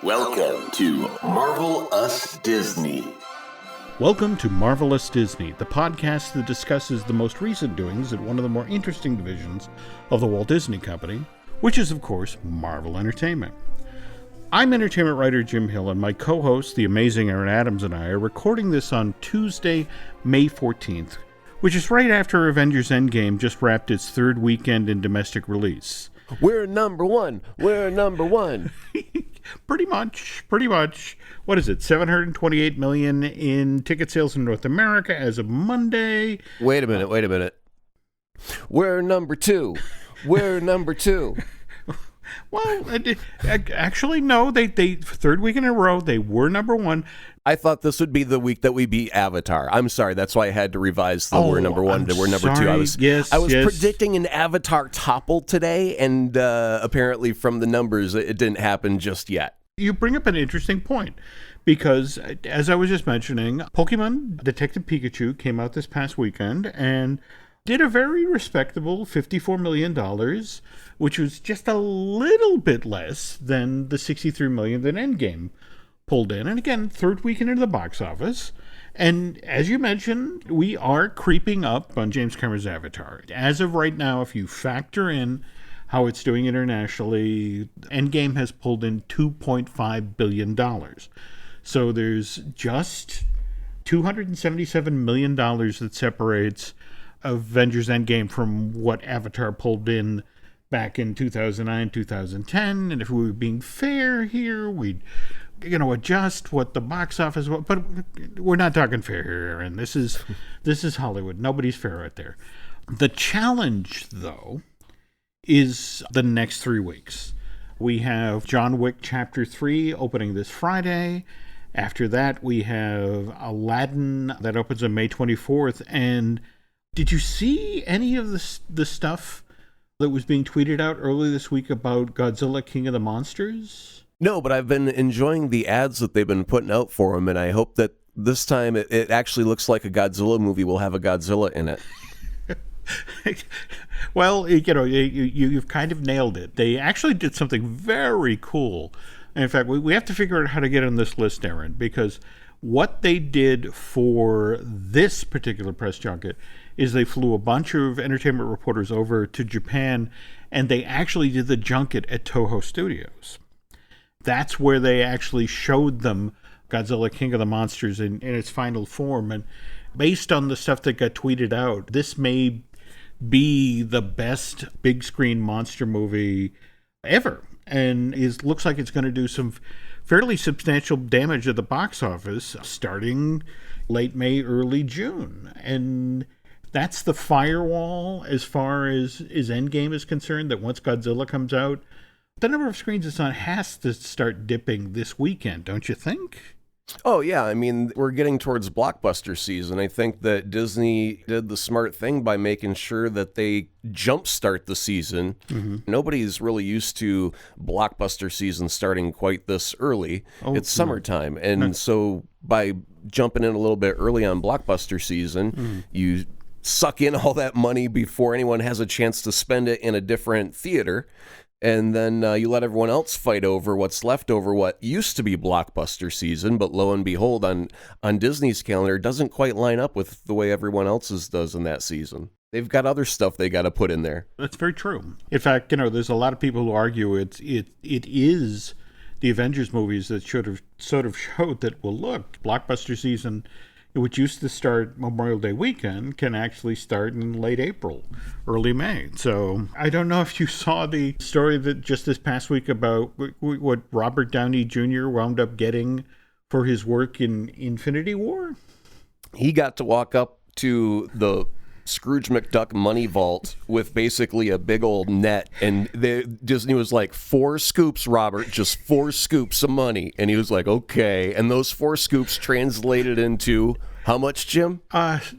Welcome to Marvel Us Disney. Welcome to Marvelous Disney, the podcast that discusses the most recent doings at one of the more interesting divisions of the Walt Disney Company, which is, of course, Marvel Entertainment. I'm entertainment writer Jim Hill, and my co-host, the amazing Aaron Adams, and I are recording this on Tuesday, May 14th, which is right after Avengers Endgame just wrapped its third weekend in domestic release. We're number one. We're number one. Pretty much. What is it? 728 million in ticket sales in North America as of Monday. Wait a minute. We're number two. We're number two. Well, actually, no. They third week in a row, they were number one. I thought this would be the week that we beat Avatar. I'm sorry. That's why I had to revise the we're number one to we're number two. I was predicting an Avatar topple today, and apparently from the numbers, it didn't happen just yet. You bring up an interesting point, because as I was just mentioning, Pokemon Detective Pikachu came out this past weekend and did a very respectable $54 million, which was just a little bit less than the $63 million that Endgame pulled in. And again, third weekend into the box office. And as you mentioned, we are creeping up on James Cameron's Avatar. As of right now, if you factor in how it's doing internationally, Endgame has pulled in $2.5 billion. So there's just $277 million that separates Avengers Endgame from what Avatar pulled in back in 2009, 2010. And if we were being fair here, we'd adjust what the box office was. But we're not talking fair here, Aaron. This is Hollywood. Nobody's fair out there. The challenge, though, is the next 3 weeks. We have John Wick Chapter 3 opening this Friday. After that, we have Aladdin that opens on May 24th. And did you see any of the stuff that was being tweeted out earlier this week about Godzilla King of the Monsters? No, but I've been enjoying the ads that they've been putting out for him, and I hope that this time it actually looks like a Godzilla movie will have a Godzilla in it. Well, you've kind of nailed it. They actually did something very cool. And in fact, we have to figure out how to get on this list, Aaron, because what they did for this particular press junket is they flew a bunch of entertainment reporters over to Japan, and they actually did the junket at Toho Studios. That's where they actually showed them Godzilla King of the Monsters in its final form. And based on the stuff that got tweeted out, this may be the best big screen monster movie ever. And looks like it's going to do some fairly substantial damage at the box office starting late May, early June. And that's the firewall as far as Endgame is concerned, that once Godzilla comes out, the number of screens it's on has to start dipping this weekend, don't you think? Oh, yeah. I mean, we're getting towards blockbuster season. I think that Disney did the smart thing by making sure that they jumpstart the season. Mm-hmm. Nobody's really used to blockbuster season starting quite this early. It's summertime. And so by jumping in a little bit early on blockbuster season, you suck in all that money before anyone has a chance to spend it in a different theater. And then you let everyone else fight over what's left over what used to be blockbuster season, but lo and behold, on Disney's calendar, doesn't quite line up with the way everyone else's does in that season. They've got other stuff they got to put in there. That's very true. In fact, there's a lot of people who argue it is the Avengers movies that should have sort of showed that, well, look, blockbuster season, which used to start Memorial Day weekend, can actually start in late April, early May. So I don't know if you saw the story that just this past week about what Robert Downey Jr. wound up getting for his work in Infinity War. He got to walk up to the Scrooge McDuck money vault with basically a big old net, and Disney was like, 4 scoops, Robert, just 4 scoops of money. And he was like, okay. And those 4 scoops translated into how much, Jim?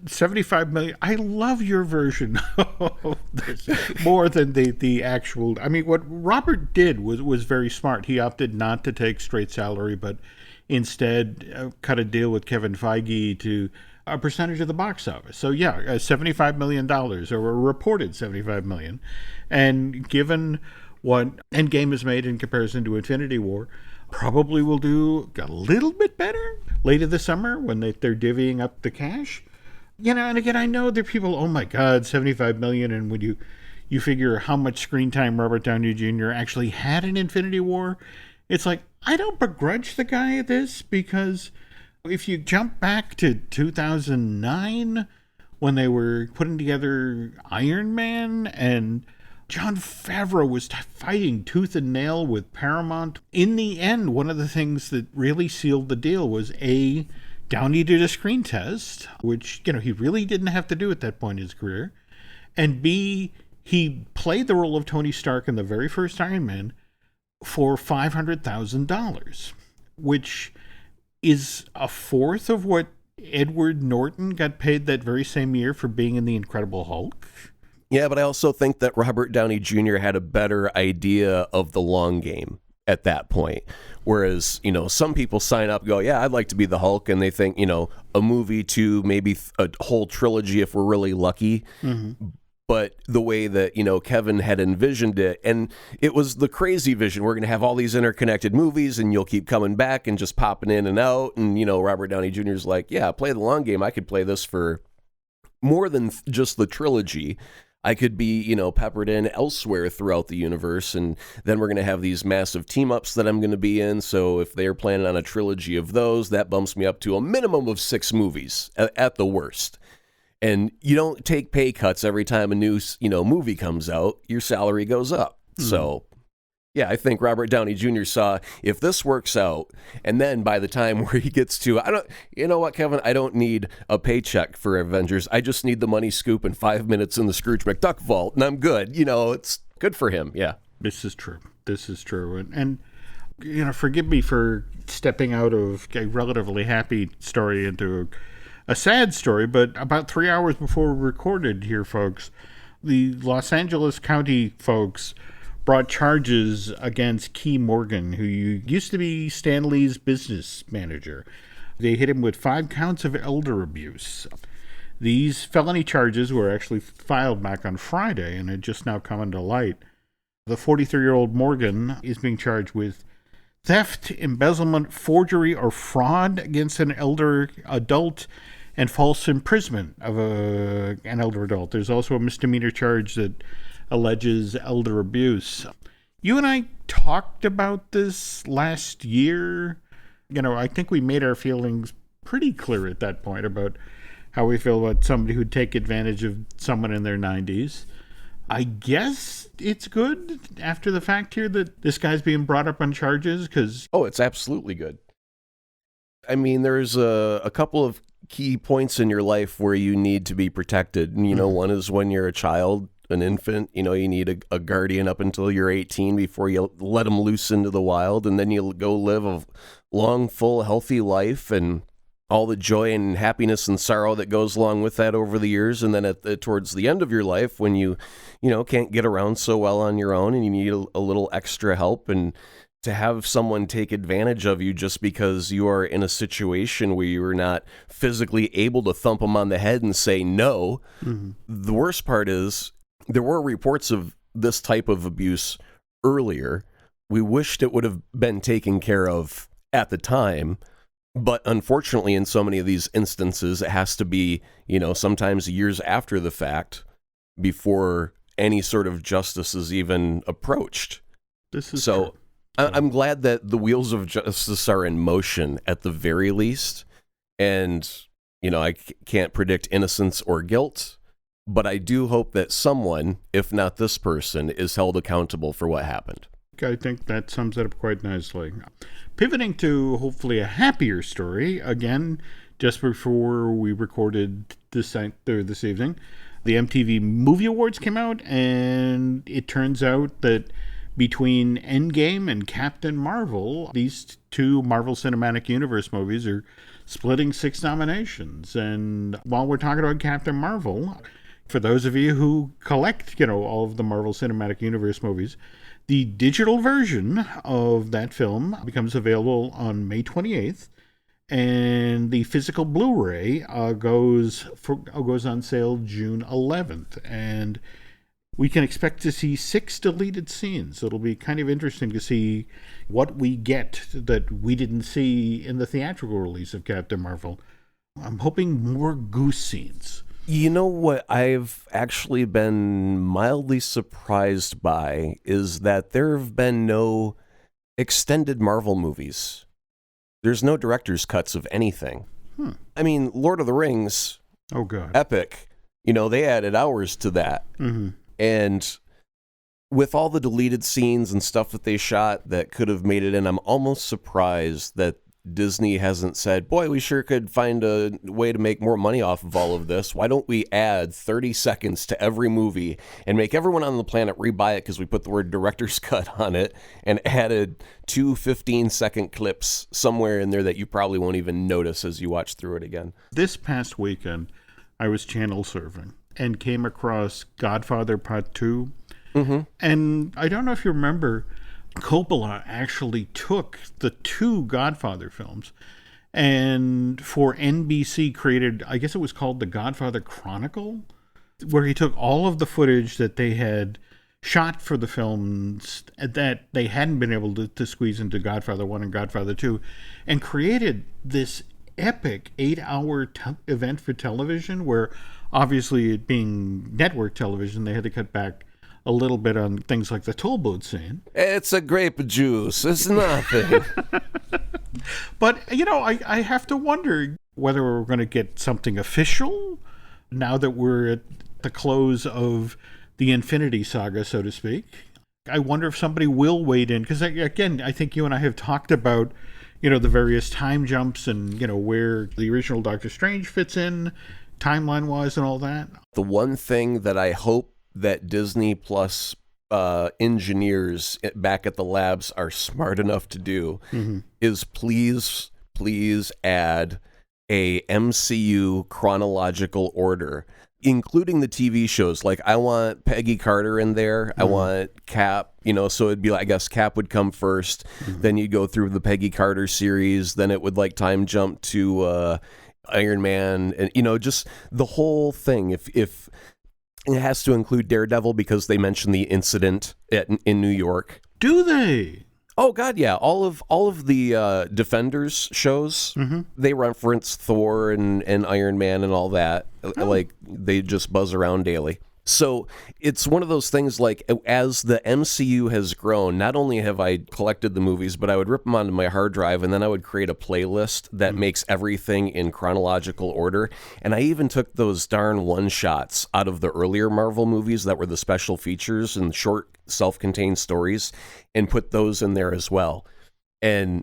75 million. I love your version of this more than the actual. I mean, what Robert did was very smart. He opted not to take straight salary, but instead cut a deal with Kevin Feige to a percentage of the box office. So yeah, $75 million, or a reported $75 million. And given what Endgame has made in comparison to Infinity War, probably will do a little bit better later this summer when they're divvying up the cash. And again, I know there are people, oh my God, 75 million. And when you figure how much screen time Robert Downey Jr. actually had in Infinity War, it's like, I don't begrudge the guy this, because if you jump back to 2009, when they were putting together Iron Man and Jon Favreau was fighting tooth and nail with Paramount. In the end, one of the things that really sealed the deal was A, Downey did a screen test, which, he really didn't have to do at that point in his career. And B, he played the role of Tony Stark in the very first Iron Man for $500,000, which is a fourth of what Edward Norton got paid that very same year for being in The Incredible Hulk. Yeah, but I also think that Robert Downey Jr. had a better idea of the long game at that point. Whereas, some people sign up and go, yeah, I'd like to be the Hulk. And they think, a movie to maybe a whole trilogy if we're really lucky. Mm-hmm. But the way that, Kevin had envisioned it, and it was the crazy vision. We're going to have all these interconnected movies and you'll keep coming back and just popping in and out. And, Robert Downey Jr. is like, yeah, play the long game. I could play this for more than just the trilogy. I could be, peppered in elsewhere throughout the universe, and then we're going to have these massive team-ups that I'm going to be in, so if they're planning on a trilogy of those, that bumps me up to a minimum of 6 movies, at the worst. And you don't take pay cuts every time a new, movie comes out. Your salary goes up. So, yeah, I think Robert Downey Jr. saw, if this works out, and then by the time where he gets to, you know what, Kevin, I don't need a paycheck for Avengers. I just need the money scoop and 5 minutes in the Scrooge McDuck vault, and I'm good. It's good for him, yeah. This is true. And forgive me for stepping out of a relatively happy story into a sad story, but about 3 hours before we recorded here, folks, the Los Angeles County folks brought charges against Key Morgan, who used to be Stan Lee's business manager. They hit him with 5 counts of elder abuse. These felony charges were actually filed back on Friday and had just now come into light. The 43-year-old Morgan is being charged with theft, embezzlement, forgery, or fraud against an elder adult, and false imprisonment of an elder adult. There's also a misdemeanor charge that alleges elder abuse. You and I talked about this last year. I think we made our feelings pretty clear at that point about how we feel about somebody who'd take advantage of someone in their 90s. I guess it's good after the fact here that this guy's being brought up on charges, because... Oh, it's absolutely good. I mean, there's a couple of key points in your life where you need to be protected. One is when you're a child, an infant, you need a guardian up until you're 18 before you let them loose into the wild, and then you go live a long, full, healthy life and all the joy and happiness and sorrow that goes along with that over the years. And then towards the end of your life, when you can't get around so well on your own and you need a little extra help, and to have someone take advantage of you just because you are in a situation where you are not physically able to thump them on the head and say no. Mm-hmm. The worst part is there were reports of this type of abuse earlier. We wished it would have been taken care of at the time, but unfortunately in so many of these instances, it has to be, sometimes years after the fact before any sort of justice is even approached. This is so true. I'm glad that the wheels of justice are in motion at the very least. And, I can't predict innocence or guilt, but I do hope that someone, if not this person, is held accountable for what happened. I think that sums it up quite nicely. Pivoting to hopefully a happier story, again, just before we recorded this evening, the MTV Movie Awards came out, and it turns out that between Endgame and Captain Marvel, these 2 Marvel Cinematic Universe movies are splitting 6 nominations. And while we're talking about Captain Marvel, for those of you who collect, all of the Marvel Cinematic Universe movies, the digital version of that film becomes available on May 28th, and the physical Blu-ray goes on sale June 11th. And we can expect to see 6 deleted scenes. It'll be kind of interesting to see what we get that we didn't see in the theatrical release of Captain Marvel. I'm hoping more goose scenes. You know what I've actually been mildly surprised by is that there have been no extended Marvel movies. There's no director's cuts of anything. I mean, Lord of the Rings, oh god, epic. They added hours to that. Mm-hmm. And with all the deleted scenes and stuff that they shot that could have made it in, I'm almost surprised that Disney hasn't said, boy, we sure could find a way to make more money off of all of this. Why don't we add 30 seconds to every movie and make everyone on the planet rebuy it because we put the word director's cut on it and added 2 15-second clips somewhere in there that you probably won't even notice as you watch through it again. This past weekend, I was channel surfing and came across Godfather Part 2. Mm-hmm. And I don't know if you remember, Coppola actually took the 2 Godfather films and for NBC created, I guess it was called The Godfather Chronicle, where he took all of the footage that they had shot for the films that they hadn't been able to squeeze into Godfather 1 and Godfather 2 and created this epic 8-hour event for television where obviously it being network television, they had to cut back a little bit on things like the toll booth scene. It's a grape juice. It's nothing. But, I have to wonder whether we're going to get something official now that we're at the close of the Infinity Saga, so to speak. I wonder if somebody will wade in. Because, again, I think you and I have talked about, the various time jumps and, where the original Doctor Strange fits in timeline-wise and all that. The one thing that I hope that Disney Plus engineers back at the labs are smart enough to do is please add a MCU chronological order, including the TV shows. Like, I want Peggy Carter in there. I want Cap, so it'd be like, I guess Cap would come first. Then you go through the Peggy Carter series. Then it would time jump to Iron Man and, just the whole thing. If it has to include Daredevil because they mentioned the incident in New York. Do they? Oh God, yeah. All of the Defenders shows, they reference Thor and Iron Man and all that. Like, they just buzz around daily. So it's one of those things, like, as the MCU has grown, not only have I collected the movies, but I would rip them onto my hard drive, and then I would create a playlist that makes everything in chronological order. And I even took those darn one-shots out of the earlier Marvel movies that were the special features and short self-contained stories and put those in there as well. And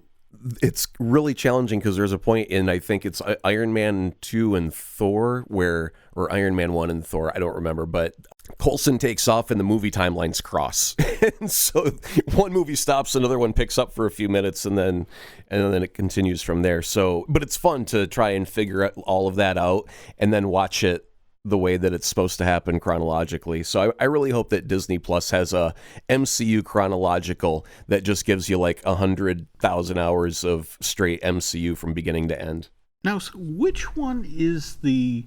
it's really challenging because there's a point in, I think it's Iron Man 2 and Thor or Iron Man 1 and Thor, I don't remember, but Coulson takes off and the movie timelines cross. And so one movie stops, another one picks up for a few minutes, and then it continues from there. So, but it's fun to try and figure all of that out and then watch it the way that it's supposed to happen chronologically. So I really hope that Disney Plus has a MCU chronological that just gives you 100,000 hours of straight MCU from beginning to end. Now, which one is the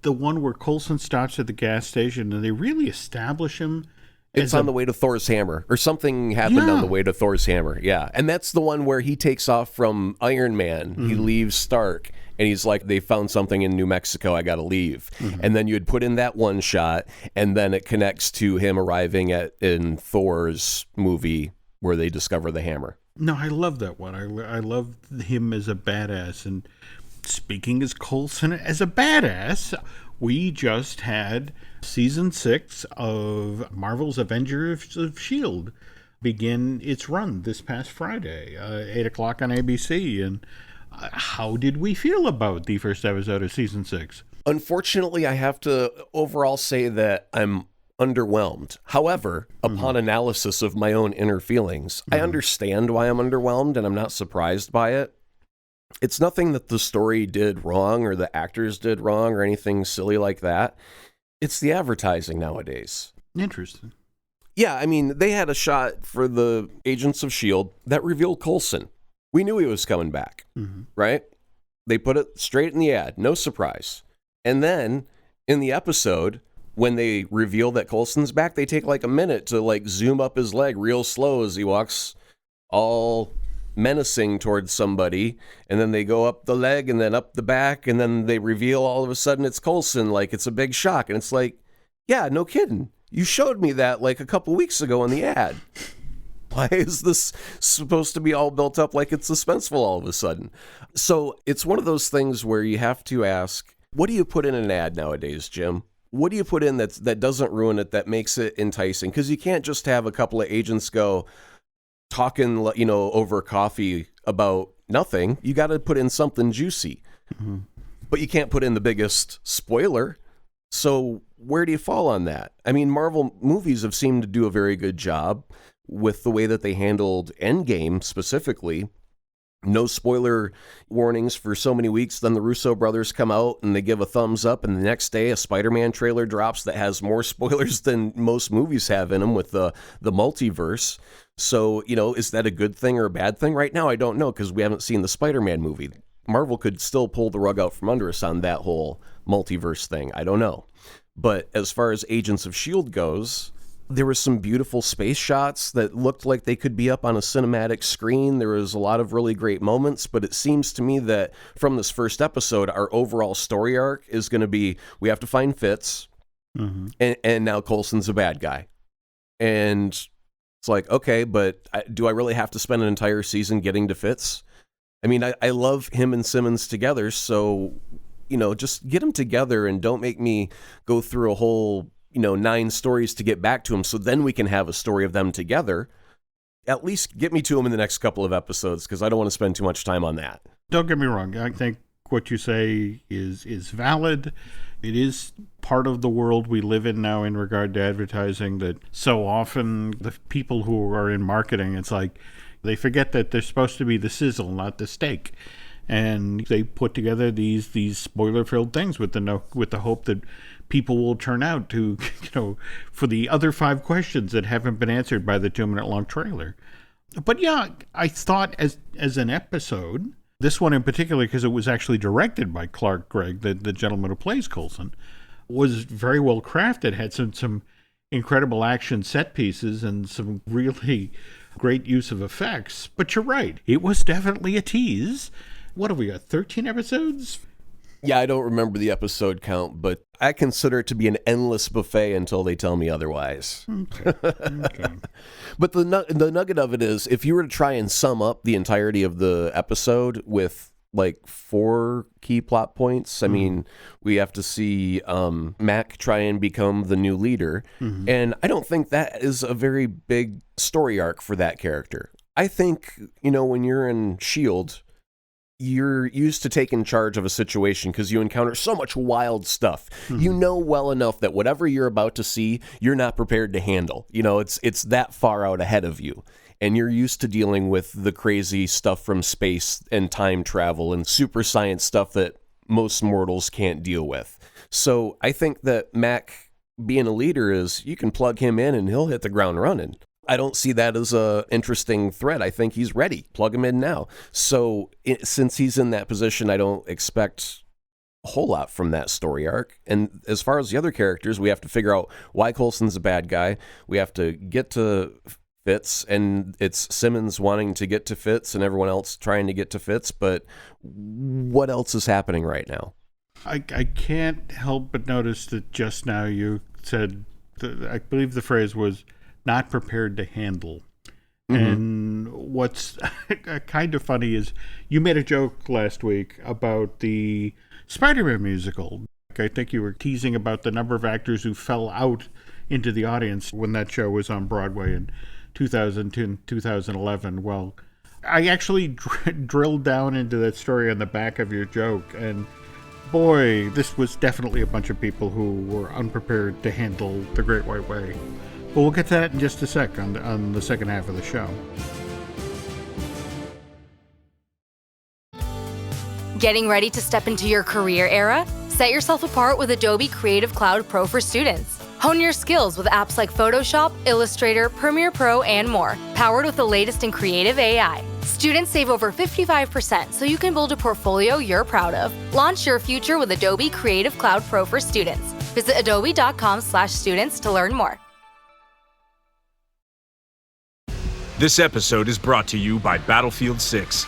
one where Coulson stops at the gas station and they really establish him? It's on the way to Thor's hammer, or something happened on the way to Thor's hammer. Yeah. And that's the one where he takes off from Iron Man. He leaves Stark and he's like, they found something in New Mexico. I got to leave. And then you'd put in that one shot and then it connects to him arriving in Thor's movie where they discover the hammer. No, I love that one. I love him as a badass. And speaking as Coulson as a badass, we just had season 6 of Marvel's Avengers of S.H.I.E.L.D. begin its run this past Friday, 8 o'clock on ABC. And how did we feel about the first episode of season 6? Unfortunately, I have to overall say that I'm underwhelmed. However, upon analysis of my own inner feelings, I understand why I'm underwhelmed, and I'm not surprised by it. It's nothing that the story did wrong or the actors did wrong or anything silly like that. It's the advertising nowadays. Interesting. Yeah, I mean, they had a shot for the Agents of S.H.I.E.L.D. that revealed Coulson. We knew he was coming back, right? They put it straight in the ad. No surprise. And then in the episode, when they reveal that Coulson's back, they take like a minute to like zoom up his leg real slow as he walks all menacing towards somebody, and then they go up the leg and then up the back, and then they reveal all of a sudden it's Coulson, like it's a big shock. And it's like, yeah, no kidding. You showed me that like a couple weeks ago in the ad. Why is this supposed to be all built up like it's suspenseful all of a sudden? So it's one of those things where you have to ask, what do you put in an ad nowadays, Jim? What do you put in that doesn't ruin it, that makes it enticing? Because you can't just have a couple of agents go talking, over coffee about nothing. You got to put in something juicy. Mm-hmm. But you can't put in the biggest spoiler. So where do you fall on that? I mean, Marvel movies have seemed to do a very good job with the way that they handled Endgame specifically. No spoiler warnings for so many weeks. Then the Russo brothers come out and they give a thumbs up, and the next day a Spider-Man trailer drops that has more spoilers than most movies have in them with the multiverse. So, is that a good thing or a bad thing? Right now, I don't know, because we haven't seen the Spider-Man movie. Marvel could still pull the rug out from under us on that whole multiverse thing. I don't know. But as far as Agents of S.H.I.E.L.D. goes, there were some beautiful space shots that looked like they could be up on a cinematic screen. There was a lot of really great moments, but it seems to me that from this first episode, our overall story arc is going to be, we have to find Fitz, and now Coulson's a bad guy. And it's like, okay, but do I really have to spend an entire season getting to Fitz? I mean, I love him and Simmons together, so, just get them together and don't make me go through a whole 9 stories to get back to him, so then we can have a story of them together. At least get me to him in the next couple of episodes, because I don't want to spend too much time on that. Don't get me wrong. I think what you say is valid. It is part of the world we live in now in regard to advertising, that so often the people who are in marketing, it's like they forget that they're supposed to be the sizzle, not the steak. And they put together these spoiler-filled things with the hope that people will turn out to, for the other 5 questions that haven't been answered by the 2-minute-long trailer. But yeah, I thought as an episode, this one in particular, because it was actually directed by Clark Gregg, the gentleman who plays Coulson, was very well crafted, had some incredible action set pieces and some really great use of effects. But you're right, it was definitely a tease. What have we got, 13 episodes? Yeah, I don't remember the episode count, but I consider it to be an endless buffet until they tell me otherwise. Okay. But the nugget of it is, if you were to try and sum up the entirety of the episode with like 4 key plot points, I mean, we have to see Mac try and become the new leader, and I don't think that is a very big story arc for that character. I think, when you're in S.H.I.E.L.D., you're used to taking charge of a situation because you encounter so much wild stuff. You know well enough that whatever you're about to see, you're not prepared to handle. It's that far out ahead of you. And you're used to dealing with the crazy stuff from space and time travel and super science stuff that most mortals can't deal with. So I think that Mac being a leader is, you can plug him in and he'll hit the ground running. I don't see that as a interesting threat. I think he's ready. Plug him in now. So since he's in that position, I don't expect a whole lot from that story arc. And as far as the other characters, we have to figure out why Coulson's a bad guy. We have to get to Fitz, and it's Simmons wanting to get to Fitz and everyone else trying to get to Fitz. But what else is happening right now? I can't help but notice that just now you said, I believe the phrase was, not prepared to handle. And what's kind of funny is you made a joke last week about the Spider-Man musical. I think you were teasing about the number of actors who fell out into the audience when that show was on Broadway in 2010, 2011. Well, I actually drilled down into that story on the back of your joke, and boy, this was definitely a bunch of people who were unprepared to handle The Great White Way. But we'll get to that in just a sec on the second half of the show. Getting ready to step into your career era? Set yourself apart with Adobe Creative Cloud Pro for students. Hone your skills with apps like Photoshop, Illustrator, Premiere Pro, and more, powered with the latest in creative AI. Students save over 55% so you can build a portfolio you're proud of. Launch your future with Adobe Creative Cloud Pro for students. Visit adobe.com/students to learn more. This episode is brought to you by Battlefield 6.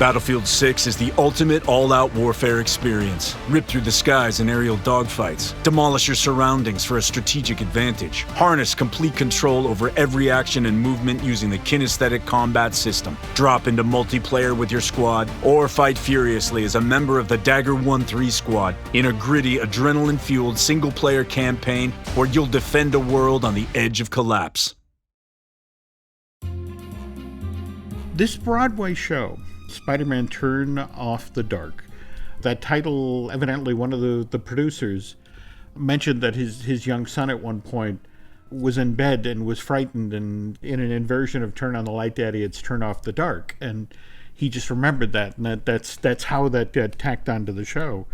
Battlefield 6 is the ultimate all-out warfare experience. Rip through the skies in aerial dogfights. Demolish your surroundings for a strategic advantage. Harness complete control over every action and movement using the kinesthetic combat system. Drop into multiplayer with your squad, or fight furiously as a member of the Dagger 1-3 squad in a gritty, adrenaline-fueled single-player campaign where you'll defend a world on the edge of collapse. This Broadway show, Spider-Man Turn Off the Dark, that title, evidently one of the producers mentioned that his young son at one point was in bed and was frightened, and in an inversion of Turn on the Light, Daddy, it's Turn Off the Dark. And he just remembered that, and that's how that got tacked onto the show.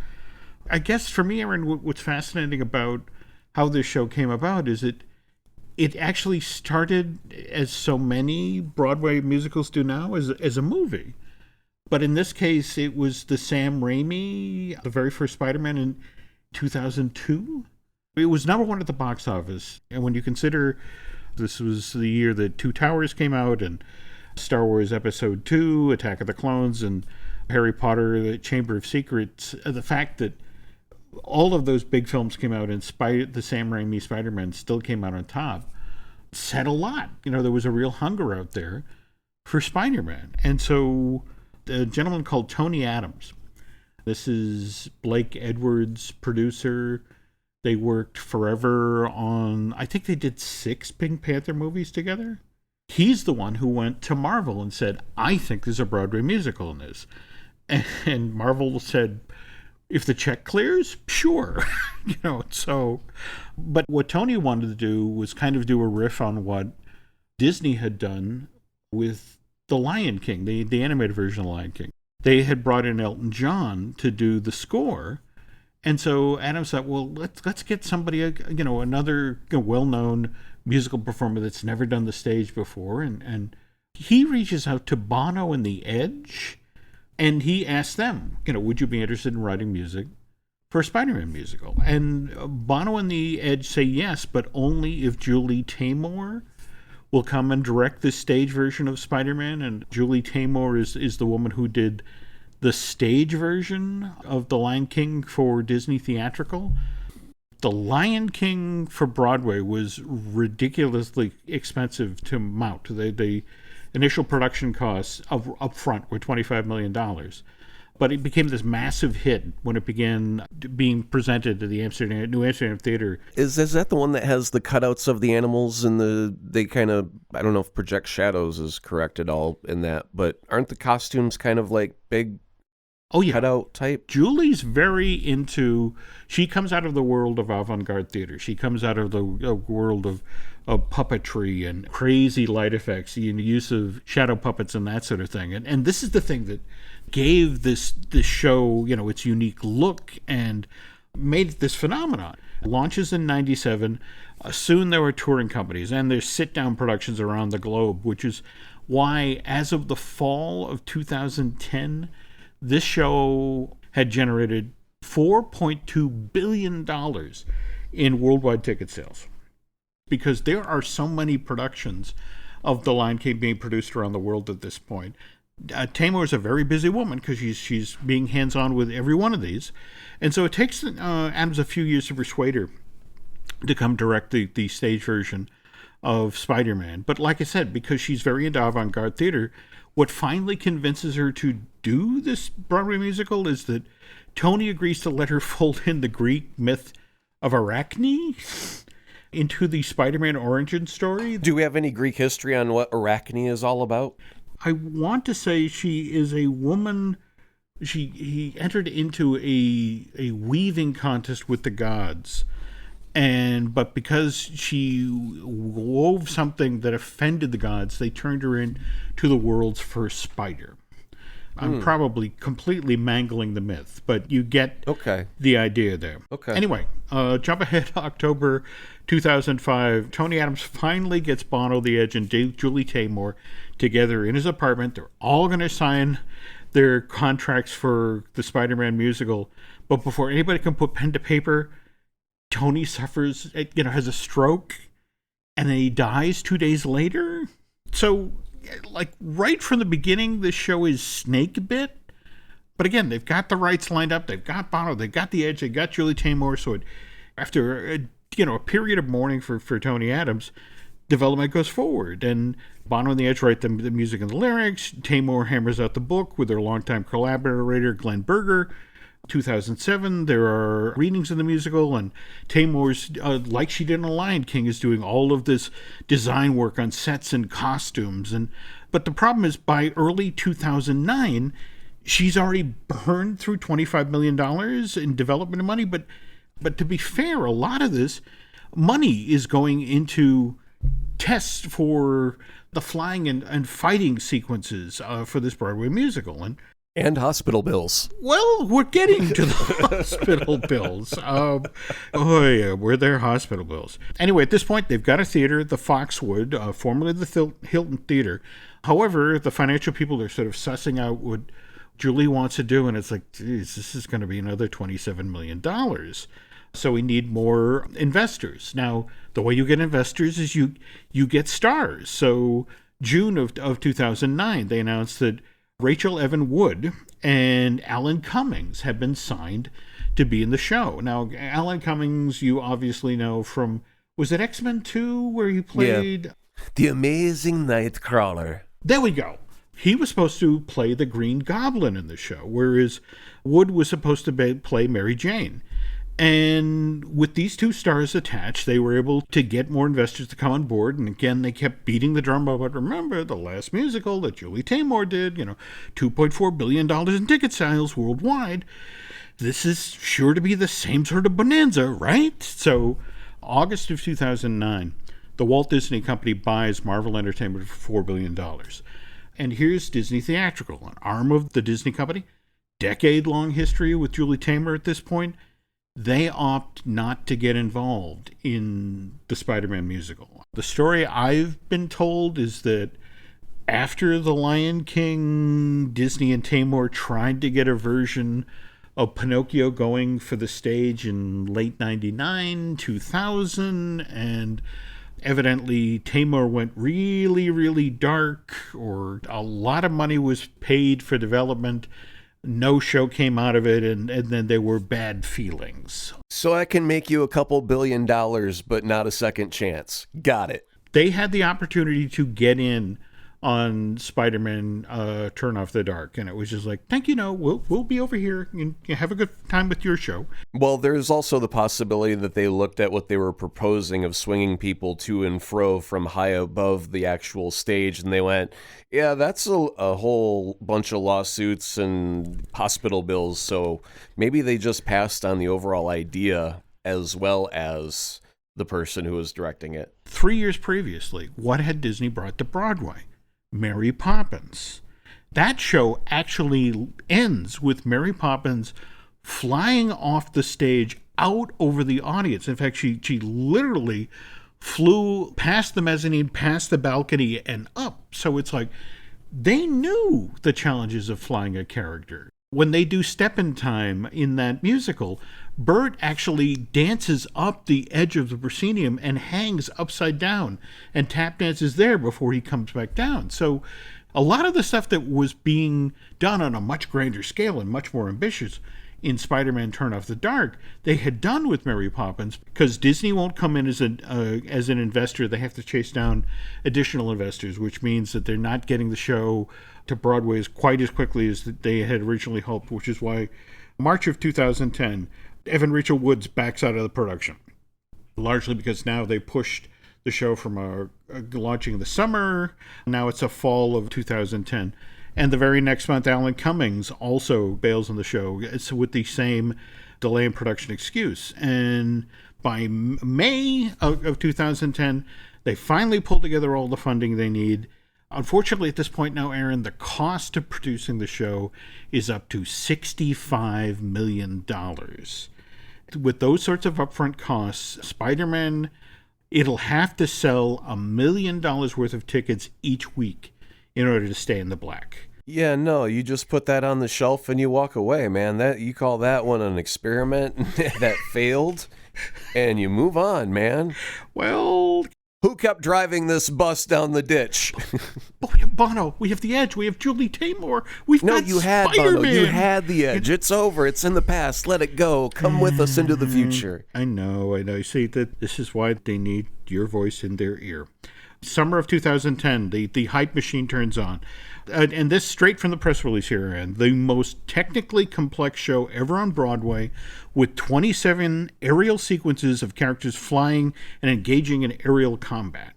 I guess for me, Aaron, what's fascinating about how this show came about is it actually started, as so many Broadway musicals do now, as a movie. But in this case, it was the Sam Raimi, the very first Spider-Man in 2002. It was number one at the box office. And when you consider this was the year that Two Towers came out, and Star Wars Episode 2, Attack of the Clones, and Harry Potter, The Chamber of Secrets, the fact that all of those big films came out and the Sam Raimi Spider-Man still came out on top, said a lot. There was a real hunger out there for Spider-Man. And so a gentleman called Tony Adams, this is Blake Edwards' producer. They worked forever on, I think they did 6 Pink Panther movies together. He's the one who went to Marvel and said, I think there's a Broadway musical in this. And Marvel said, if the check clears, sure. But what Tony wanted to do was kind of do a riff on what Disney had done with The Lion King, the animated version of The Lion King. They had brought in Elton John to do the score. And so Adams thought, well, let's get somebody, another well-known musical performer that's never done the stage before. And he reaches out to Bono and The Edge, and he asked them, would you be interested in writing music for a Spider-Man musical? And Bono and The Edge say yes, but only if Julie Taymor will come and direct this stage version of Spider-Man. And Julie Taymor is the woman who did the stage version of The Lion King for Disney Theatrical. The Lion King for Broadway was ridiculously expensive to mount. The initial production costs up front were $25 million. But it became this massive hit when it began being presented at the New Amsterdam Theater. Is that the one that has the cutouts of the animals and they kind of, I don't know if project shadows is correct at all in that, but aren't the costumes kind of like big cutout type? Julie's very into, she comes out of the world of avant-garde theater. She comes out of the world of puppetry and crazy light effects, the use of shadow puppets and that sort of thing. And this is the thing that gave this show, its unique look and made it this phenomenon. Launches in 97. Soon there were touring companies, and there's sit-down productions around the globe, which is why, as of the fall of 2010, this show had generated $4.2 billion in worldwide ticket sales. Because there are so many productions of The Lion King being produced around the world at this point. Taymor is a very busy woman because she's being hands-on with every one of these. And so it takes Adams a few years to persuade her to come direct the stage version of Spider-Man. But like I said, because she's very into avant-garde theater, what finally convinces her to do this Broadway musical is that Tony agrees to let her fold in the Greek myth of Arachne into the Spider-Man origin story. Do we have any Greek history on what Arachne is all about? I want to say she is a woman. He entered into a weaving contest with the gods, but because she wove something that offended the gods, they turned her into the world's first spider. I'm probably completely mangling the myth, but you get the idea there. Okay. Anyway, jump ahead to October 2005. Tony Adams finally gets Bono, The Edge, and Julie Taymor together in his apartment. They're all going to sign their contracts for the Spider-Man musical. But before anybody can put pen to paper, Tony suffers, has a stroke, and then he dies 2 days later. So, like, right from the beginning, this show is snake bit. But again, they've got the rights lined up. They've got Bono. They've got the Edge. They've got Julie Taymor. So after a period of mourning for Tony Adams, development goes forward. And Bono and the Edge write the music and the lyrics. Taymor hammers out the book with their longtime collaborator, Glenn Berger. 2007, there are readings of the musical, and Taymor's, like she did in Lion King, is doing all of this design work on sets and costumes. But the problem is, by early 2009, she's already burned through $25 million in development money. But to be fair, a lot of this money is going into tests for the flying and fighting sequences for this Broadway musical. And hospital bills. Well, we're getting to the hospital bills. Were there hospital bills? Anyway, at this point, they've got a theater, the Foxwood, formerly the Hilton Theater. However, the financial people are sort of sussing out what Julie wants to do, and it's like, geez, this is going to be another $27 million. So we need more investors. Now, the way you get investors is you get stars. So June of 2009, they announced that Rachel Evan Wood and Alan Cummings have been signed to be in the show. Now, Alan Cummings, you obviously know from, was it X-Men 2 where he played? Yeah. The Amazing Nightcrawler. There we go. He was supposed to play the Green Goblin in the show, whereas Wood was supposed to play Mary Jane. And with these two stars attached, they were able to get more investors to come on board. And again, they kept beating the drum about, remember, the last musical that Julie Taymor did, $2.4 billion in ticket sales worldwide. This is sure to be the same sort of bonanza, right? So, August of 2009, the Walt Disney Company buys Marvel Entertainment for $4 billion. And here's Disney Theatrical, an arm of the Disney Company, decade-long history with Julie Taymor at this point. They opt not to get involved in the Spider-Man musical. The story I've been told is that after The Lion King, Disney and Taymor tried to get a version of Pinocchio going for the stage in late 99, 2000, and evidently Taymor went really, really dark, or a lot of money was paid for development. No show came out of it, and then there were bad feelings. So I can make you a couple $2 billion, but not a second chance. Got it. They had the opportunity to get in on Spider-Man Turn Off the Dark, and it was just like, thank you, no, we'll be over here and have a good time with your show. Well, there's also the possibility that they looked at what they were proposing of swinging people to and fro from high above the actual stage, and they went, yeah, that's a whole bunch of lawsuits and hospital bills, so maybe they just passed on the overall idea as well as the person who was directing it. 3 years previously, what had Disney brought to Broadway? Mary Poppins. That show actually ends with Mary Poppins flying off the stage out over the audience. In fact, she literally flew past the mezzanine, past the balcony, and up. So it's like they knew the challenges of flying a character. When they do Step in Time in that musical, Bert actually dances up the edge of the proscenium and hangs upside down and tap dances there before he comes back down. So a lot of the stuff that was being done on a much grander scale and much more ambitious in Spider-Man Turn Off the Dark, they had done with Mary Poppins, because Disney won't come in as an investor. They have to chase down additional investors, which means that they're not getting the show to Broadway quite as quickly as they had originally hoped, which is why March of 2010, Evan Rachel Wood backs out of the production, largely because now they pushed the show from launching in the summer. Now it's a fall of 2010. And the very next month, Alan Cummings also bails on the show. It's with the same delay in production excuse. And by May of 2010, they finally pulled together all the funding they need. Unfortunately, at this point now, Aaron, the cost of producing the show is up to $65 million. With those sorts of upfront costs, Spider-Man, it'll have to sell $1 million worth of tickets each week in order to stay in the black. Yeah, no, you just put that on the shelf and you walk away, man. That you call that one an experiment that failed? and you move on, man. Well, Who kept driving this bus down the ditch? oh, we have Bono. We have the Edge. We have Julie Taymor. We've No, got you had Spider-Man. Bono. You had the Edge. It's over. It's in the past. Let it go. Come with us into the future. I know. You see, that this is why they need your voice in their ear. Summer of 2010, the hype machine turns on. And this straight from the press release here, and the most technically complex show ever on Broadway, with 27 aerial sequences of characters flying and engaging in aerial combat.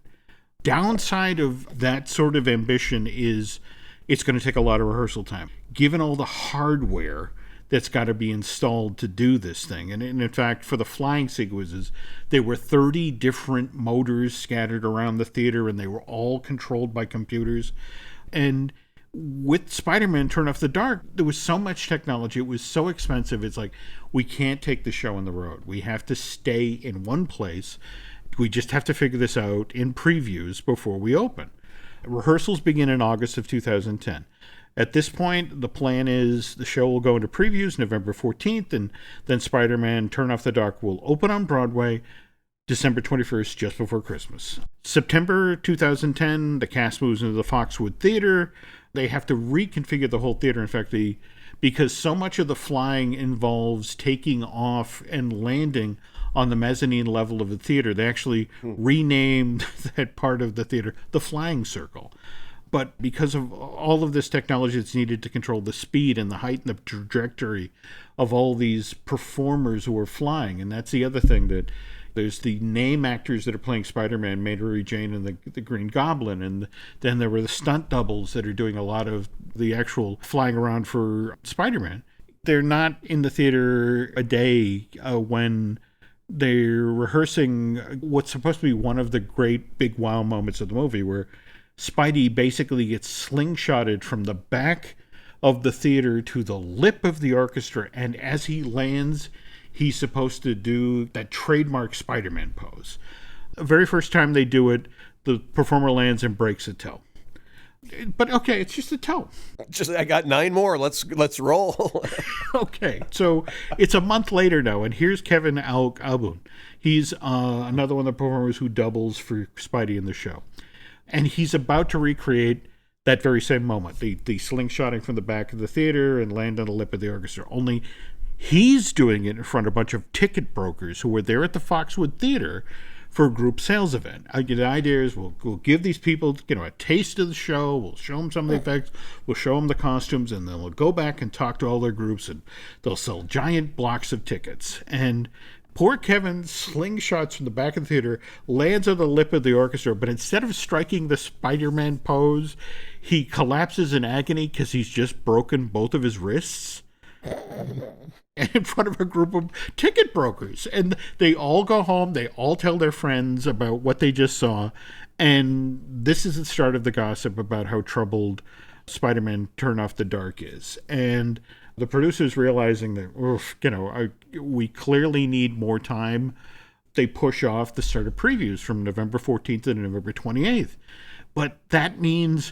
Downside of that sort of ambition is it's going to take a lot of rehearsal time, given all the hardware that's got to be installed to do this thing. And in fact, for the flying sequences, there were 30 different motors scattered around the theater, and they were all controlled by computers. And with Spider-Man Turn Off the Dark, there was so much technology. It was so expensive. It's like, we can't take the show on the road. We have to stay in one place. We just have to figure this out in previews before we open. Rehearsals begin in August of 2010. At this point, the plan is the show will go into previews November 14th, and then Spider-Man Turn Off the Dark will open on Broadway December 21st, just before Christmas. September 2010, the cast moves into the Foxwood Theater. They have to reconfigure the whole theater. In fact, because so much of the flying involves taking off and landing on the mezzanine level of the theater, they actually renamed that part of the theater the Flying Circle. But because of all of this technology that's needed to control the speed and the height and the trajectory of all these performers who are flying, and that's the other thing, that there's the name actors that are playing Spider-Man, Mary Jane and the Green Goblin, and then there were the stunt doubles that are doing a lot of the actual flying around for Spider-Man. They're not in the theater a day when they're rehearsing what's supposed to be one of the great big wow moments of the movie, where Spidey basically gets slingshotted from the back of the theater to the lip of the orchestra, and as he lands, he's supposed to do that trademark Spider-Man pose. The very first time they do it, the performer lands and breaks a toe. But okay, it's just a toe. I got 9 more. Let's roll. Okay, so it's a month later now, and here's Kevin Albun. He's another one of the performers who doubles for Spidey in the show. And he's about to recreate that very same moment, the slingshotting from the back of the theater and land on the lip of the orchestra. Only he's doing it in front of a bunch of ticket brokers who were there at the Foxwood Theater for a group sales event. The idea is we'll give these people, a taste of the show. We'll show them some of the effects. We'll show them the costumes, and then we'll go back and talk to all their groups, and they'll sell giant blocks of tickets. And poor Kevin slingshots from the back of the theater, lands on the lip of the orchestra, but instead of striking the Spider-Man pose, he collapses in agony because he's just broken both of his wrists. And in front of a group of ticket brokers. And they all go home, they all tell their friends about what they just saw, and this is the start of the gossip about how troubled Spider-Man Turn Off the Dark is. And the producers, realizing that, we clearly need more time, they push off the start of previews from November 14th to November 28th. But that means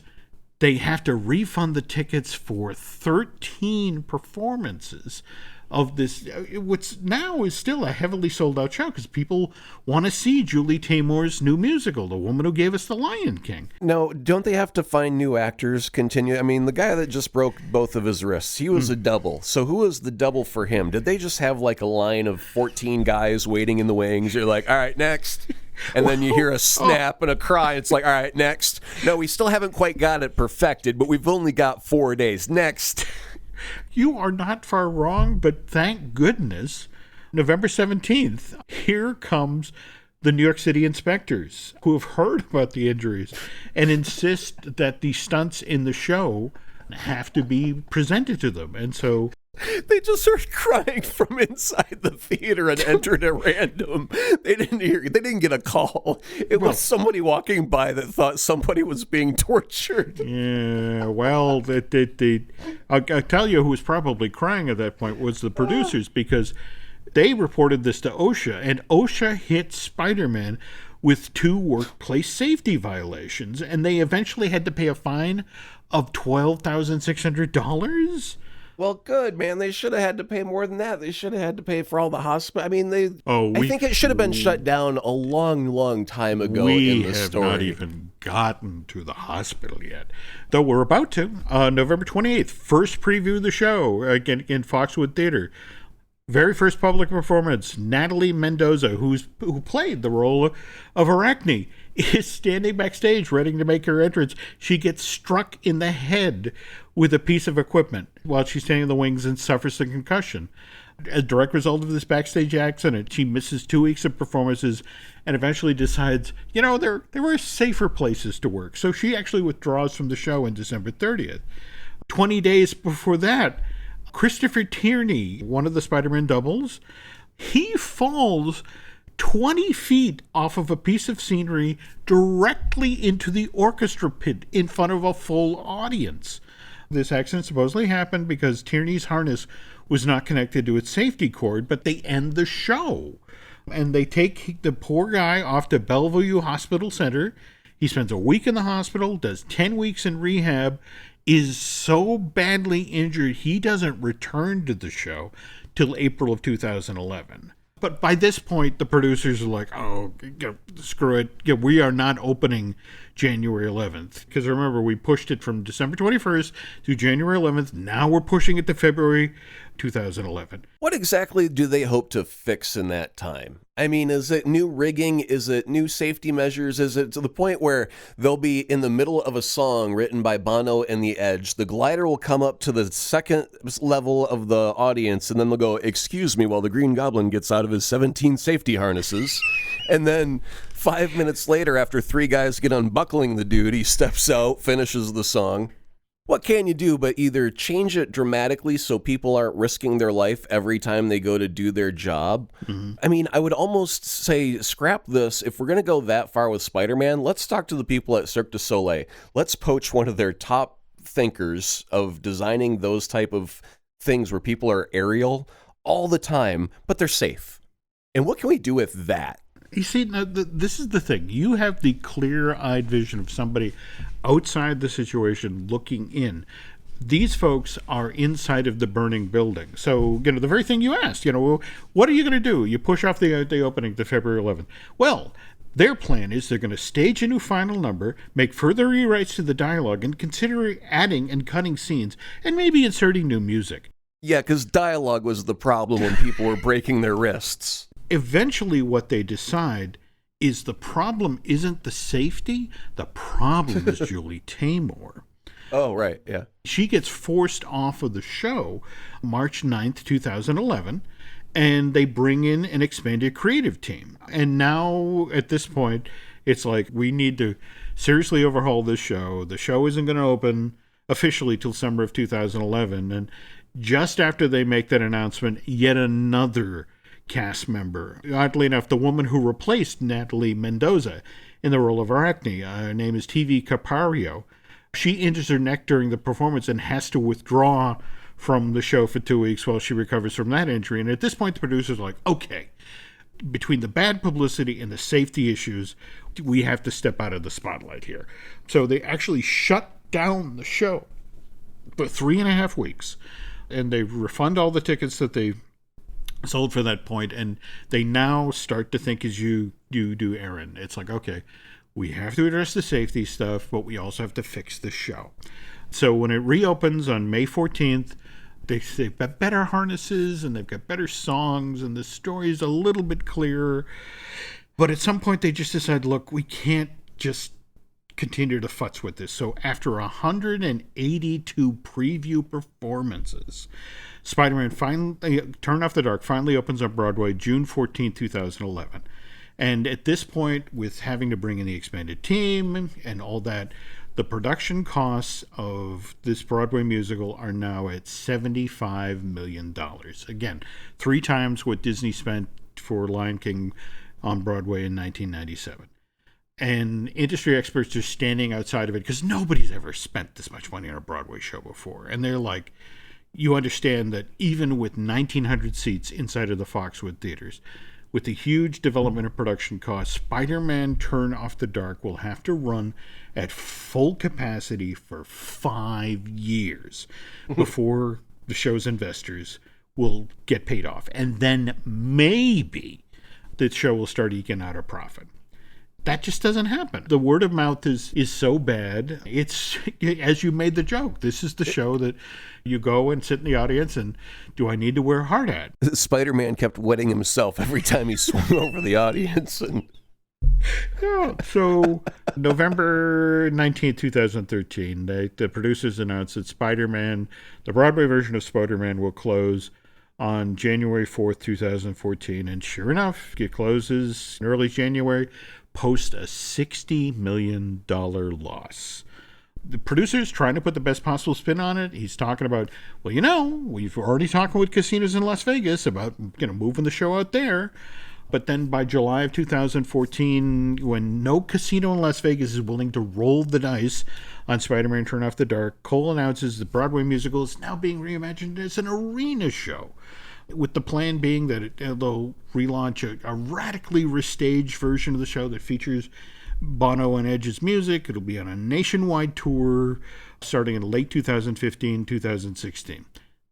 they have to refund the tickets for 13 performances of this, what's now is still a heavily sold out show, because people want to see Julie Taymor's new musical, the woman who gave us The Lion King. Now, don't they have to find new actors continue? I mean, the guy that just broke both of his wrists, he was a double. So who was the double for him? Did they just have like a line of 14 guys waiting in the wings? You're like, all right, next. And then you hear a snap and a cry. It's like, all right, next. No, we still haven't quite got it perfected, but we've only got 4 days. Next. You are not far wrong, but thank goodness, November 17th, here comes the New York City inspectors who have heard about the injuries and insist that the stunts in the show have to be presented to them. And so they just started crying from inside the theater and entered at random. They didn't get a call. It was somebody walking by that thought somebody was being tortured. Yeah, well, I'll tell you who was probably crying at that point was the producers, because they reported this to OSHA, and OSHA hit Spider-Man with 2 workplace safety violations, and they eventually had to pay a fine of $12,600. Well, good, man. They should have had to pay more than that. They should have had to pay for all the hospital. I mean, I think it should have been shut down a long, long time ago in the story. We have not even gotten to the hospital yet, though we're about to. November 28th, first preview of the show again in Foxwood Theater. Very first public performance, Natalie Mendoza, who played the role of Arachne, is standing backstage ready to make her entrance. She gets struck in the head with a piece of equipment while she's standing in the wings and suffers a concussion. As a direct result of this backstage accident, she misses 2 weeks of performances and eventually decides, there were safer places to work. So she actually withdraws from the show on December 30th. 20 days before that, Christopher Tierney, one of the Spider-Man doubles, he falls 20 feet off of a piece of scenery directly into the orchestra pit in front of a full audience. This accident supposedly happened because Tierney's harness was not connected to its safety cord, but they end the show. And they take the poor guy off to Bellevue Hospital Center. He spends a week in the hospital, does 10 weeks in rehab, is so badly injured he doesn't return to the show till April of 2011. But by this point, the producers are like, oh, screw it. We are not opening January 11th. Because remember, we pushed it from December 21st to January 11th. Now we're pushing it to February 2011. What exactly do they hope to fix in that time? I mean, is it new rigging? Is it new safety measures? Is it to the point where they'll be in the middle of a song written by Bono and The Edge? The glider will come up to the second level of the audience, and then they'll go, excuse me, while the Green Goblin gets out of his 17 safety harnesses. And then 5 minutes later, after three guys get unbuckling the dude, he steps out, finishes the song. What can you do but either change it dramatically so people aren't risking their life every time they go to do their job? Mm-hmm. I mean, I would almost say scrap this. If we're going to go that far with Spider-Man, let's talk to the people at Cirque du Soleil. Let's poach one of their top thinkers of designing those type of things where people are aerial all the time, but they're safe. And what can we do with that? You see, now, this is the thing. You have the clear-eyed vision of somebody outside the situation looking in. These folks are inside of the burning building. So, the very thing you asked, what are you going to do? You push off the opening to February 11th. Well, their plan is they're going to stage a new final number, make further rewrites to the dialogue, and consider adding and cutting scenes, and maybe inserting new music. Yeah, because dialogue was the problem when people were breaking their wrists. Eventually what they decide is the problem isn't the safety, the problem is Julie Taymor. Oh, right, yeah. She gets forced off of the show March 9th, 2011, and they bring in an expanded creative team. And now, at this point, it's like, we need to seriously overhaul this show. The show isn't going to open officially till summer of 2011, and just after they make that announcement, yet another cast member. Oddly enough, the woman who replaced Natalie Mendoza in the role of Arachne, her name is TV Capario. She injures her neck during the performance and has to withdraw from the show for 2 weeks while she recovers from that injury. And at this point, the producers are like, okay, between the bad publicity and the safety issues, we have to step out of the spotlight here. So they actually shut down the show for 3.5 weeks, and they refund all the tickets that they sold for that point, and they now start to think as you do, Aaron. It's like, okay, we have to address the safety stuff, but we also have to fix the show. So when it reopens on May 14th, they've got better harnesses, and they've got better songs, and the story's a little bit clearer. But at some point, they just decide, look, we can't just continue to futz with this. So after 182 preview performances, Spider-Man finally, Turn Off the Dark finally opens on Broadway June 14, 2011. And at this point, with having to bring in the expanded team and all that, the production costs of this Broadway musical are now at $75 million. Again, 3 times what Disney spent for Lion King on Broadway in 1997. And industry experts are standing outside of it because nobody's ever spent this much money on a Broadway show before. And they're like, you understand that even with 1,900 seats inside of the Foxwood theaters, with the huge development and production costs, Spider-Man Turn Off the Dark will have to run at full capacity for 5 years before the show's investors will get paid off. And then maybe the show will start eking out a profit. That just doesn't happen. The word of mouth is so bad. It's, as you made the joke, this is the show that you go and sit in the audience and, do I need to wear a hard hat? Spider-Man kept wetting himself every time he swung over the audience. And Yeah. So November 19th, 2013, the producers announced that Spider-Man, the Broadway version of Spider-Man, will close on January 4th, 2014. And sure enough, it closes in early January, post a $60 million loss. The producer's trying to put the best possible spin on it. He's talking about, we've already talked with casinos in Las Vegas about, moving the show out there. But then by July of 2014, when no casino in Las Vegas is willing to roll the dice on Spider-Man Turn Off the Dark, Cole announces the Broadway musical is now being reimagined as an arena show, with the plan being that they'll relaunch a radically restaged version of the show that features Bono and Edge's music. It'll be on a nationwide tour starting in late 2015, 2016.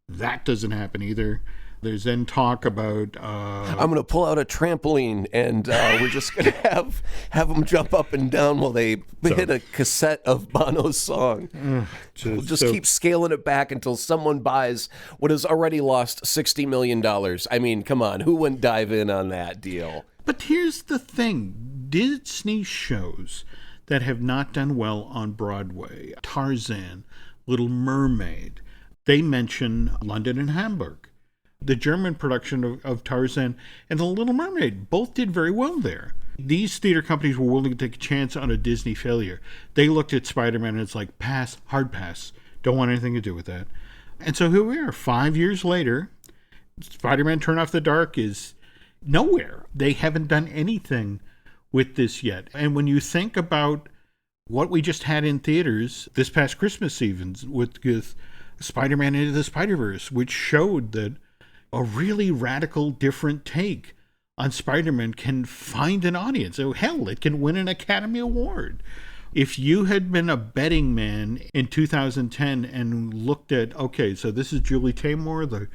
That doesn't happen either. There's then talk about... I'm going to pull out a trampoline, and we're just going to have them jump up and down while they hit a cassette of Bono's song. We'll just keep scaling it back until someone buys what has already lost $60 million. I mean, come on, who wouldn't dive in on that deal? But here's the thing. Disney shows that have not done well on Broadway, Tarzan, Little Mermaid, they mention London and Hamburg. The German production of Tarzan and The Little Mermaid both did very well there. These theater companies were willing to take a chance on a Disney failure. They looked at Spider-Man and it's like, pass, hard pass. Don't want anything to do with that. And so here we are, 5 years later. Spider-Man Turn Off the Dark is nowhere. They haven't done anything with this yet. And when you think about what we just had in theaters this past Christmas even with Spider-Man Into the Spider-Verse, which showed that a really radical, different take on Spider-Man can find an audience. So hell, it can win an Academy Award. If you had been a betting man in 2010 and looked at, okay, so this is Julie Taymor,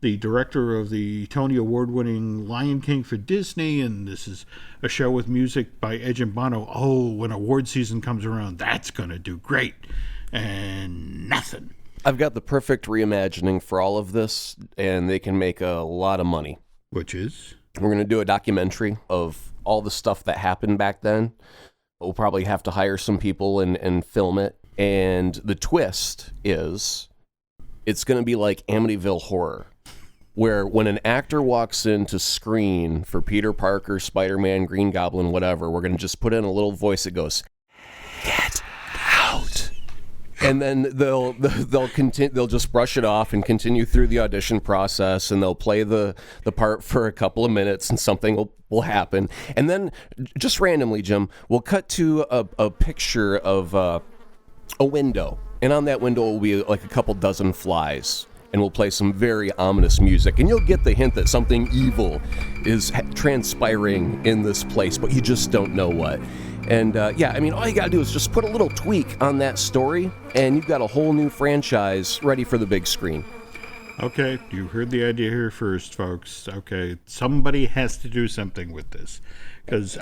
the director of the Tony Award-winning Lion King for Disney, and this is a show with music by Edge and Bono. Oh, when award season comes around, that's going to do great. And nothing. I've got the perfect reimagining for all of this, and they can make a lot of money. Which is? We're going to do a documentary of all the stuff that happened back then. We'll probably have to hire some people and film it. And the twist is it's going to be like Amityville Horror, where when an actor walks in to screen for Peter Parker, Spider-Man, Green Goblin, whatever, we're going to just put in a little voice that goes, "Get out." And then they'll continue. They'll just brush it off and continue through the audition process, and they'll play the part for a couple of minutes, and something will happen. And then, just randomly, Jim, we'll cut to a picture of a window, and on that window will be like a couple dozen flies, and we'll play some very ominous music, and you'll get the hint that something evil is transpiring in this place, but you just don't know what. And all you gotta do is just put a little tweak on that story, and you've got a whole new franchise ready for the big screen. Okay, you heard the idea here first, folks. Okay, somebody has to do something with this. Because,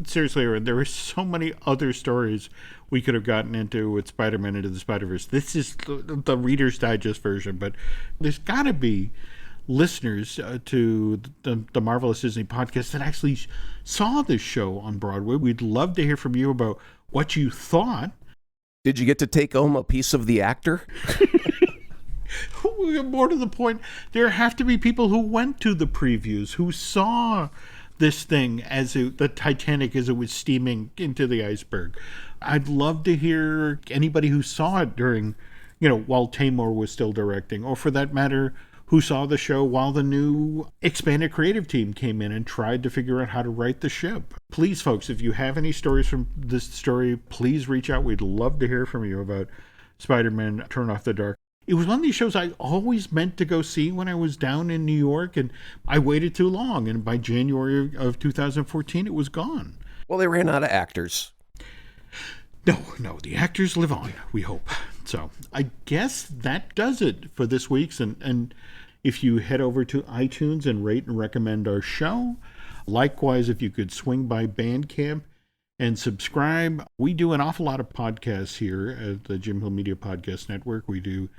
seriously, there are so many other stories we could have gotten into with Spider-Man Into the Spider-Verse. This is the Reader's Digest version, but there's got to be listeners to the Marvelous Disney podcast that actually saw this show on Broadway. We'd love to hear from you about what you thought. Did you get to take home a piece of the actor? More to the point, there have to be people who went to the previews, who saw this thing the Titanic as it was steaming into the iceberg. I'd love to hear anybody who saw it during, while Taymor was still directing, or for that matter, who saw the show while the new expanded creative team came in and tried to figure out how to write the ship. Please, folks, if you have any stories from this story, please reach out. We'd love to hear from you about Spider-Man Turn Off the Dark. It was one of these shows I always meant to go see when I was down in New York, and I waited too long, and by January of 2014, it was gone. Well, they ran out of actors. No, the actors live on, we hope. So I guess that does it for this week's. And if you head over to iTunes and rate and recommend our show, likewise, if you could swing by Bandcamp and subscribe. We do an awful lot of podcasts here at the Jim Hill Media Podcast Network. We do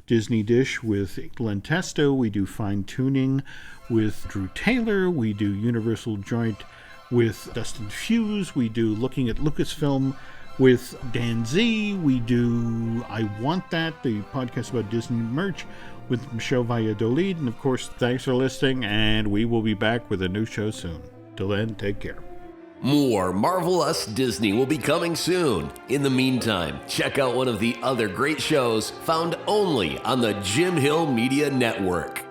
Disney Dish with Glenn Testo. We do Fine Tuning with Drew Taylor. We do Universal Joint with Dustin Fuse. We do Looking at Lucasfilm with Dan Z. We do I Want That, the podcast about Disney merch, with Michelle Valladolid. And of course, thanks for listening, and we will be back with a new show soon. Till then, take care. More Marvel Us Disney will be coming soon. In the meantime, check out one of the other great shows found only on the Jim Hill Media Network.